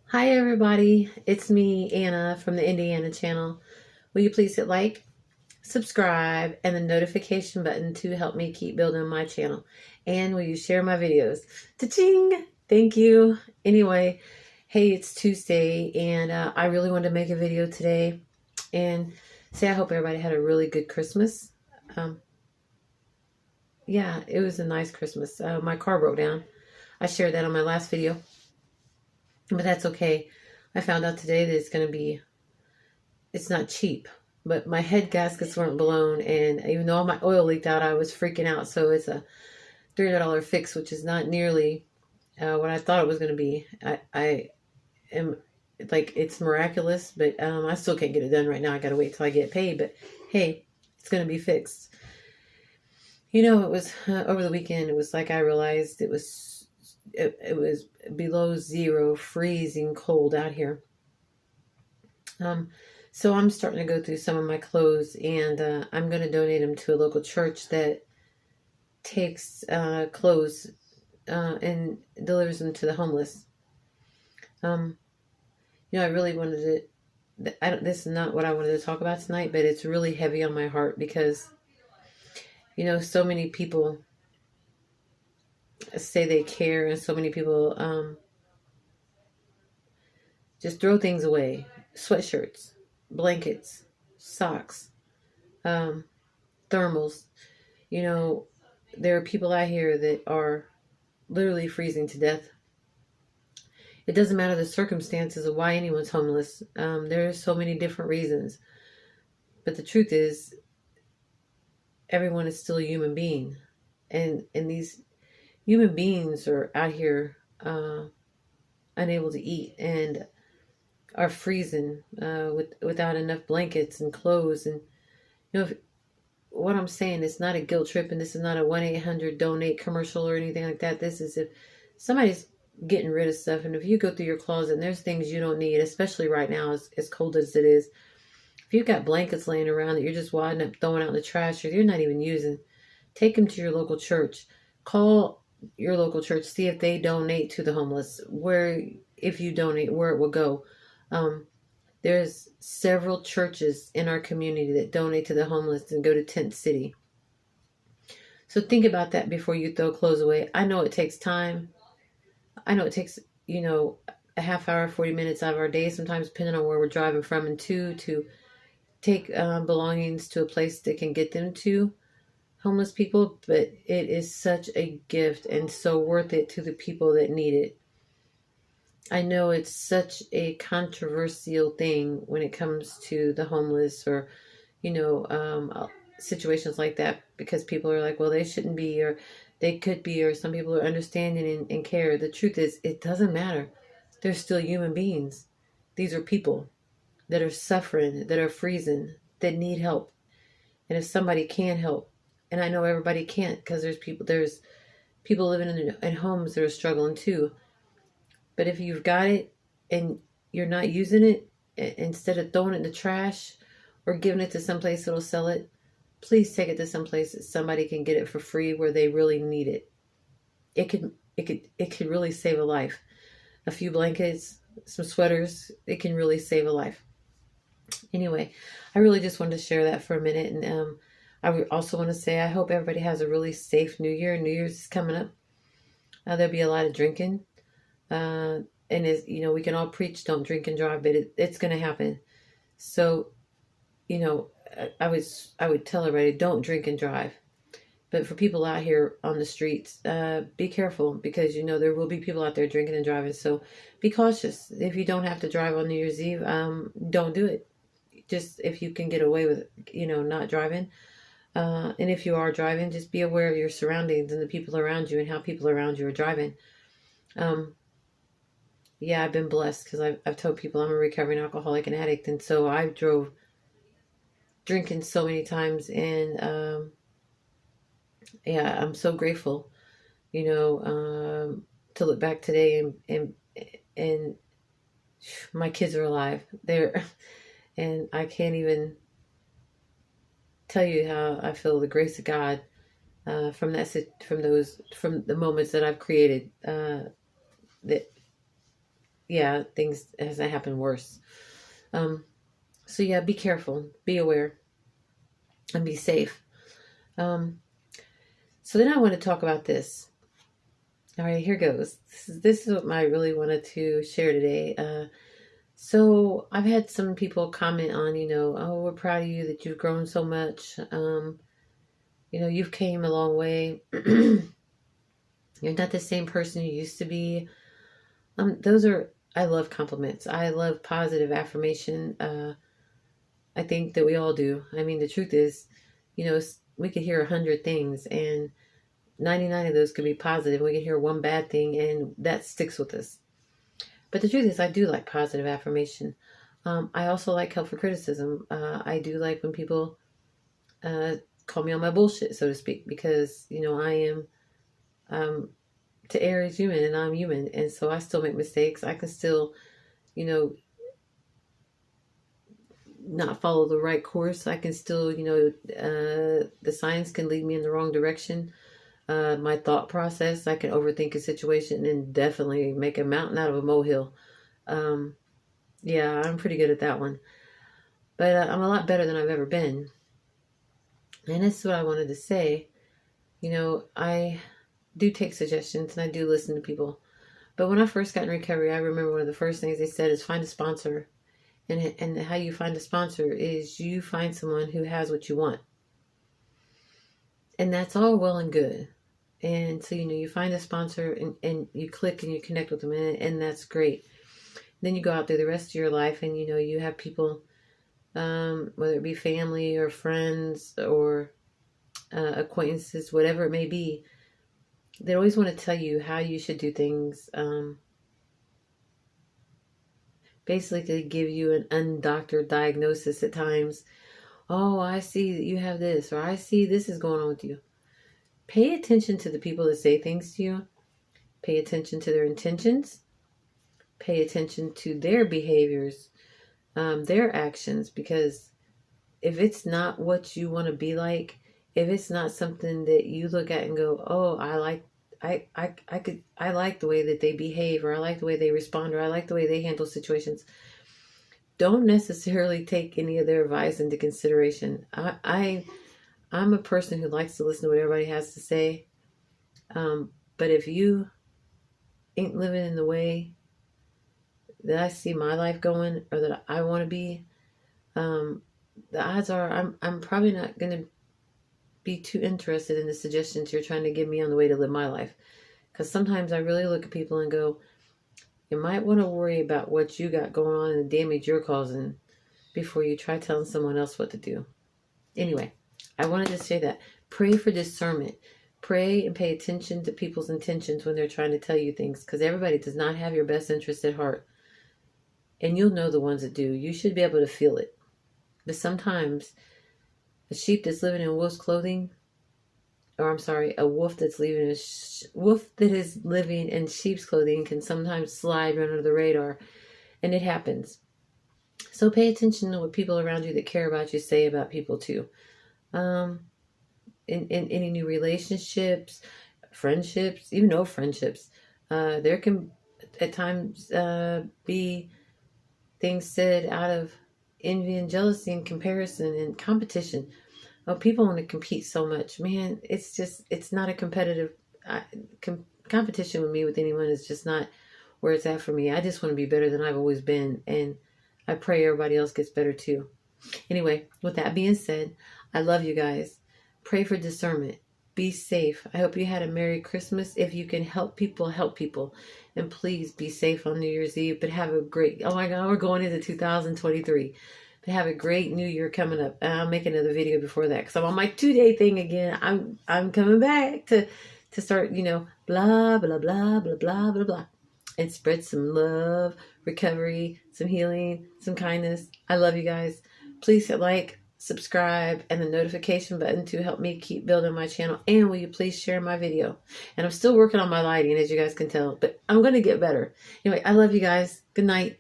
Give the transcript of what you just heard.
Hi everybody, it's me, Anna from the Indiana channel. Will you please hit like, subscribe, and the notification button to help me keep building my channel? And will you share my videos? Ta-ching! Thank you. Anyway, hey, it's Tuesday, and I really wanted to make a video today and say I hope everybody had a really good Christmas. Um, yeah, it was a nice Christmas. My car broke down. I shared that on my last video, but that's okay. I found out today that it's not cheap, but my head gaskets weren't blown, and even though all my oil leaked out, I was freaking out. So it's a $300 fix, which is not nearly what I thought it was going to be. I am like, it's miraculous, but I still can't get it done right now. I got to wait till I get paid, but hey, it's going to be fixed. It was over the weekend. It was like I realized it was below zero, freezing cold out here. So I'm starting to go through some of my clothes, and I'm going to donate them to a local church that takes clothes and delivers them to the homeless. I really wanted to. This is not what I wanted to talk about tonight, but it's really heavy on my heart because, so many people say they care, and so many people just throw things away: sweatshirts, blankets, socks, thermals. There are people out here that are literally freezing to death. It doesn't matter the circumstances of why anyone's homeless. There are so many different reasons. But the truth is, everyone is still a human being. And these human beings are out here unable to eat and are freezing without enough blankets and clothes. And, what I'm saying is not a guilt trip, and this is not a 1-800-DONATE commercial or anything like that. This is if somebody's getting rid of stuff, and if you go through your closet and there's things you don't need, especially right now as cold as it is, if you've got blankets laying around that you're just winding up throwing out in the trash or you're not even using, take them to your local church. Call your local church, see if they donate to the homeless, if you donate, where it will go. There's several churches in our community that donate to the homeless and go to Tent City. So think about that before you throw clothes away. I know it takes time. I know it takes, a half hour, 40 minutes out of our day, sometimes depending on where we're driving from and to take belongings to a place that can get them to homeless people. But it is such a gift and so worth it to the people that need it. I know it's such a controversial thing when it comes to the homeless or, situations like that, because people are like, well, they shouldn't be, or they could be, or some people are understanding and care. The truth is, it doesn't matter. They're still human beings. These are people that are suffering, that are freezing, that need help. And if somebody can help, and I know everybody can't, because there's people living in homes that are struggling too. But if you've got it and you're not using it, instead of throwing it in the trash or giving it to someplace that'll sell it, please take it to some place that somebody can get it for free where they really need it. It could really save a life. A few blankets, some sweaters, it can really save a life. Anyway, I really just wanted to share that for a minute, and I also want to say I hope everybody has a really safe New Year. New Year's is coming up. There'll be a lot of drinking, and we can all preach don't drink and drive, but it's going to happen. So, I would tell everybody, don't drink and drive. But for people out here on the streets, be careful, because there will be people out there drinking and driving. So be cautious. If you don't have to drive on New Year's Eve, don't do it. Just if you can get away with not driving, and if you are driving, just be aware of your surroundings and the people around you and how people around you are driving. Yeah, I've been blessed because I've told people I'm a recovering alcoholic and addict, and so I drove drinking so many times, and yeah, I'm so grateful, to look back today and my kids are alive. And I can't even tell you how I feel the grace of God from the moments that I've created that yeah, things hasn't happened worse. So yeah, be careful, be aware, and be safe. Um, so then I want to talk about this. All right, here goes. This is what I really wanted to share today. So I've had some people comment on, oh, we're proud of you that you've grown so much. You've came a long way. You're not the same person you used to be. I love compliments. I love positive affirmation. I think that we all do. I mean, the truth is, we could hear 100 things and 99 of those could be positive. We could hear one bad thing and that sticks with us. But the truth is, I do like positive affirmation. I also like helpful criticism. I do like when people call me on my bullshit, so to speak, because, I am, to err is human and I'm human. And so I still make mistakes. I can still, not follow the right course. I can still, the science can lead me in the wrong direction. My thought process, I can overthink a situation and definitely make a mountain out of a molehill. Yeah, I'm pretty good at that one. But I'm a lot better than I've ever been. And that's what I wanted to say. I do take suggestions and I do listen to people. But when I first got in recovery, I remember one of the first things they said is find a sponsor. And how you find a sponsor is you find someone who has what you want. And that's all well and good. And so, you find a sponsor and you click and you connect with them and that's great. Then you go out through the rest of your life and, you have people, whether it be family or friends or acquaintances, whatever it may be, they always want to tell you how you should do things. Basically give you an undoctored diagnosis at times. Oh, I see that you have this, or I see this is going on with you. Pay attention to the people that say things to you. Pay attention to their intentions. Pay attention to their behaviors, their actions, because if it's not what you want to be like, if it's not something that you look at and go, oh, I like the way that they behave, or I like the way they respond, or I like the way they handle situations, don't necessarily take any of their advice into consideration. I'm a person who likes to listen to what everybody has to say. But if you ain't living in the way that I see my life going or that I want to be, the odds are I'm probably not going to be too interested in the suggestions you're trying to give me on the way to live my life. Because sometimes I really look at people and go, you might want to worry about what you got going on and the damage you're causing before you try telling someone else what to do. Anyway, I wanted to say that. Pray for discernment. Pray and pay attention to people's intentions when they're trying to tell you things, because everybody does not have your best interest at heart. And you'll know the ones that do. You should be able to feel it. But sometimes a sheep that's living in wolf's clothing, or I'm sorry, a wolf that's wolf that is living in sheep's clothing can sometimes slide under the radar, and it happens. So pay attention to what people around you that care about you say about people too. In any new relationships, friendships, even old friendships, there can at times be things said out of envy and jealousy and comparison and competition. Oh, people want to compete so much, man. It's not a competitive competition with me with anyone is just not where it's at for me. I just want to be better than I've always been, and I pray everybody else gets better too. Anyway, with that being said, I love you guys. Pray for discernment. Be safe. I hope you had a Merry Christmas. If you can help people, help people. And please be safe on New Year's Eve. But have a great, oh my God, we're going into 2023. But have a great New Year coming up. And I'll make another video before that, because I'm on my 2-day thing again. I'm coming back to start, blah, blah, blah, blah, blah, blah, blah. And spread some love, recovery, some healing, some kindness. I love you guys. Please hit like, subscribe, and the notification button to help me keep building my channel. And will you please share my video? And I'm still working on my lighting, as you guys can tell, but I'm going to get better. Anyway, I love you guys. Good night.